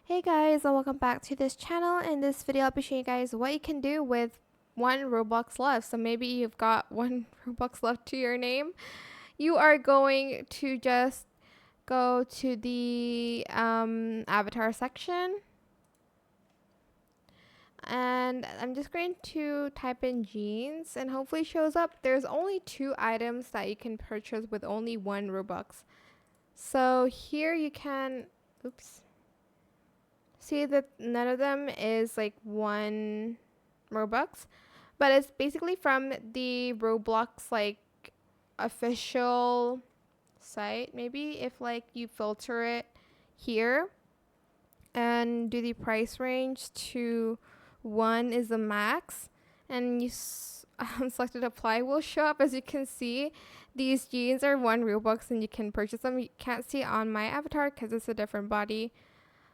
Hey guys, and welcome back to this channel. In this video, I'll be showing you guys what you can do with one Robux left. So maybe you've got one Robux left to your name. You are going to just go to the avatar section. And I'm just going to type in jeans and hopefully it shows up. There's only 2 items that you can purchase with only 1 Robux. So here you can, see that none of them is like 1 Robux, but it's basically from the Roblox like official site. Maybe if like you filter it here and do the price range to 1 is the max, and you selected apply, will show up. As you can see, these jeans are 1 Robux and you can purchase them. You can't see on my avatar because it's a different body.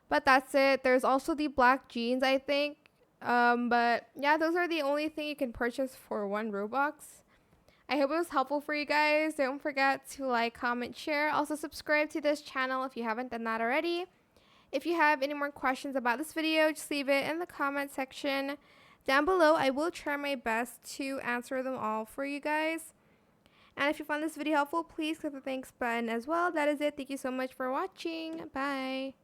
But that's it. There's also the black jeans, I think. But yeah, those are the only thing you can purchase for 1 Robux. I hope it was helpful for you guys. Don't forget to like, comment, share. Also subscribe to this channel if you haven't done that already. If you have any more questions about this video, just leave it in the comment section down below. I will try my best to answer them all for you guys. And if you found this video helpful, please click the thanks button as well. That is it. Thank you so much for watching. Bye.